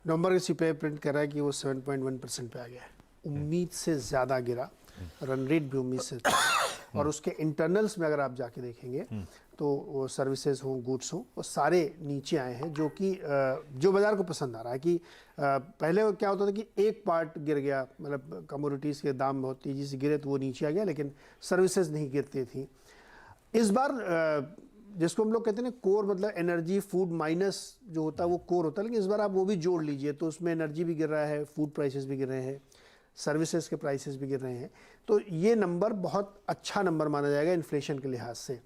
नवंबर के CPI print कर रहा है कि वो 7.1% पे आ गया है। उम्मीद से ज़्यादा गिरा, रन रेट भी उम्मीद से था। और उसके इंटरनल्स में अगर आप जाके देखेंगे तो वो सर्विसेज हों, गुड्स हों, वो सारे नीचे आए हैं, जो कि जो बाज़ार को पसंद आ रहा है। कि पहले क्या होता था कि एक पार्ट गिर गया, मतलब कमोडिटीज़ के दाम बहुत तेज़ी से गिरे तो वो नीचे आ गया, लेकिन सर्विसेज नहीं गिरती थी। इस बार जिसको हम लोग कहते हैं ना कोर, मतलब एनर्जी फूड माइनस जो होता है वो कोर होता है, लेकिन इस बार आप वो भी जोड़ लीजिए तो उसमें एनर्जी भी गिर रहा है, फूड प्राइसेस भी गिर रहे हैं, सर्विसेज के प्राइसेस भी गिर रहे हैं। तो ये नंबर बहुत अच्छा नंबर माना जाएगा इन्फ्लेशन के लिहाज से।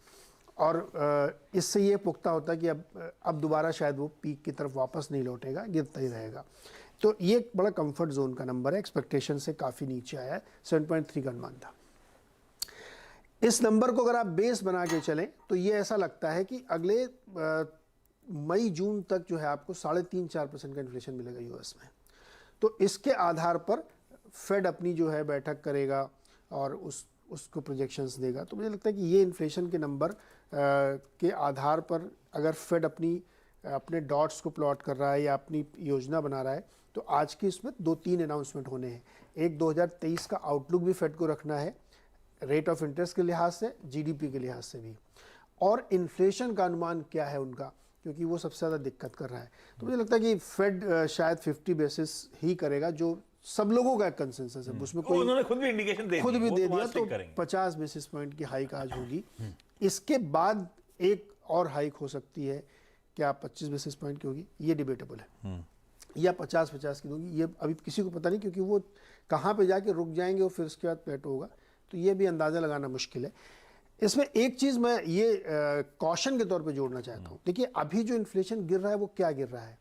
और इससे ये पुख्ता होता है कि अब दोबारा शायद वो पीक की तरफ वापस नहीं लौटेगा, गिरता ही रहेगा। तो ये एक बड़ा कंफर्ट जोन का नंबर है, एक्सपेक्टेशन से काफ़ी नीचे आया है, 7.3 का अनुमान था। इस नंबर को अगर आप बेस बना के चलें तो ये ऐसा लगता है कि अगले मई जून तक जो है आपको 3.5-4% का इन्फ्लेशन मिलेगा यूएस में। तो इसके आधार पर फेड अपनी जो है बैठक करेगा और उसको प्रोजेक्शंस देगा। तो मुझे लगता है कि ये इन्फ्लेशन के नंबर के आधार पर अगर फेड अपने डॉट्स को प्लॉट कर रहा है या अपनी योजना बना रहा है, तो आज की इसमें 2-3 अनाउंसमेंट होने हैं। एक 2023 का आउटलुक भी फेड को रखना है, रेट ऑफ इंटरेस्ट के लिहाज से, जीडीपी के लिहाज से भी, और इन्फ्लेशन का अनुमान क्या है उनका, क्योंकि वो सबसे ज़्यादा दिक्कत कर रहा है। तो मुझे लगता है कि फेड शायद 50 बेसिस ही करेगा, जो सब लोगों का कंसेंसस है। उसमें कोई उन्होंने खुद भी इंडिकेशन दे खुद भी दे दिया, तो करेंगे। 50 बेसिस पॉइंट की हाइक आज होगी। इसके बाद एक और हाइक हो सकती है, क्या 25 बेसिस पॉइंट की होगी, ये डिबेटेबल है, या 50-50 की होगी, ये अभी किसी को पता नहीं, क्योंकि वो कहाँ पे जाके रुक जाएंगे और फिर उसके बाद प्लेटो होगा, तो ये भी अंदाज़ा लगाना मुश्किल है। इसमें एक चीज़ मैं ये कॉशन के तौर पे जोड़ना चाहता हूँ। देखिए, अभी जो इन्फ्लेशन गिर रहा है वो क्या गिर रहा है?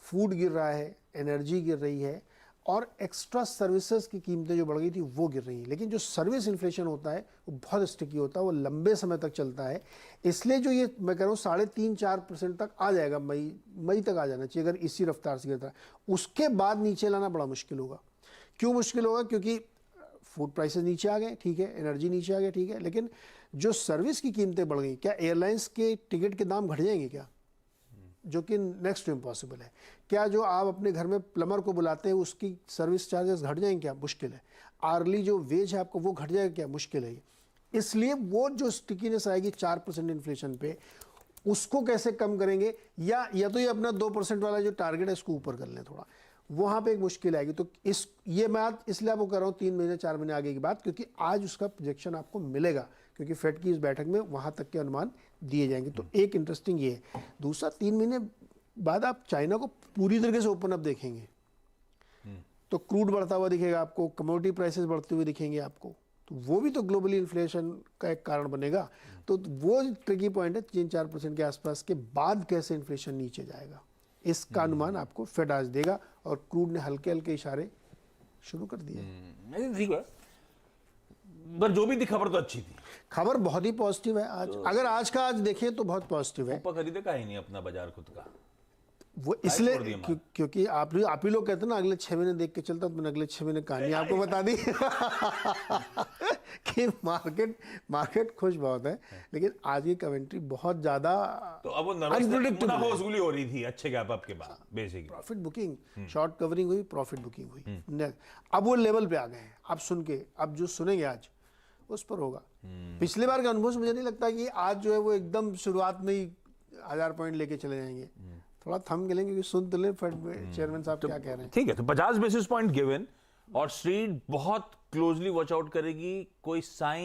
फूड गिर रहा है, एनर्जी गिर रही है, और एक्स्ट्रा सर्विसेज की कीमतें जो बढ़ गई थी वो गिर रही हैं। लेकिन जो सर्विस इन्फ्लेशन होता है वो बहुत स्टिकी होता है, वो लंबे समय तक चलता है। इसलिए जो ये मैं कह रहा हूँ 3.5-4% तक आ जाएगा, मई तक आ जाना चाहिए अगर इसी रफ्तार से गिरता है। उसके बाद नीचे लाना बड़ा मुश्किल होगा। क्यों मुश्किल होगा? क्योंकि फूड प्राइसेस नीचे आ गए, ठीक है, एनर्जी नीचे आ गया, ठीक है, लेकिन जो सर्विस की कीमतें बढ़ गई, क्या एयरलाइंस के टिकट के दाम घट जाएंगे क्या? जो कि नेक्स्ट टू इम्पॉसिबल है। क्या जो आप अपने घर में प्लम्बर को बुलाते हैं उसकी सर्विस चार्जेस घट जाएंगे क्या? मुश्किल है। आर्ली जो वेज है आपको वो घट जाएगा क्या? मुश्किल है। इसलिए वो जो स्टिकीनेस आएगी 4% इन्फ्लेशन पे, उसको कैसे कम करेंगे, या तो ये अपना 2% वाला जो टारगेट है इसको ऊपर कर लें थोड़ा, वहाँ पे एक मुश्किल आएगी। तो ये मैं आज इसलिए आपको कर रहा हूँ 3 महीने 4 महीने आगे की बात, क्योंकि आज उसका प्रोजेक्शन आपको मिलेगा, क्योंकि फेड की इस बैठक में वहाँ तक के अनुमान दिए जाएंगे। तो एक इंटरेस्टिंग ये है। दूसरा, 3 महीने बाद आप चाइना को पूरी तरीके से ओपन अप देखेंगे तो क्रूड बढ़ता हुआ दिखेगा आपको, कमोडिटी प्राइसेस बढ़ते हुए दिखेंगे आपको, तो वो भी तो ग्लोबली इन्फ्लेशन का एक कारण बनेगा। तो वो ट्रिकी पॉइंट है, 3-4% के आसपास के बाद कैसे इन्फ्लेशन नीचे जाएगा, इसका अनुमान आपको फेड आज देगा। और क्रूड ने हल्के हल्के इशारे शुरू कर दिए। ठीक है, पर जो भी थी खबर तो अच्छी थी। खबर बहुत ही पॉजिटिव है आज, अगर आज का आज देखें तो बहुत पॉजिटिव है। ऊपर खरीदे का ही नहीं अपना बाजार खुद का, वो इसलिए क्योंकि आप ही लोग कहते हैं ना अगले 6 महीने देख के चलता, तो मैंने अगले 6 महीने कहानी आपको बता दी कि मार्केट खुश बहुत है, लेकिन आज की कमेंट्री बहुत ज्यादा तो अब वो अनप्रेडिक्टेबल हो रही थी अच्छे गैप अप के बाद। Basically profit booking, short covering हुई, प्रॉफिट बुकिंग हुई, अब वो लेवल पे आ गए हैं। अब सुन के, अब जो सुनेंगे आज उस पर होगा। पिछले बार का अनुभव मुझे नहीं लगता कि आज जो है वो एकदम शुरुआत में ही 1000 पॉइंट लेके चले जाएंगे। थोड़ा थम के लेंगे, क्योंकि सुन तो ले फेड चेयरमैन साहब क्या कह रहे हैं। ठीक है, तो 50 बेसिस पॉइंट गिवन, और स्ट्रीट बहुत क्लोजली वॉच आउट करेगी कोई साइन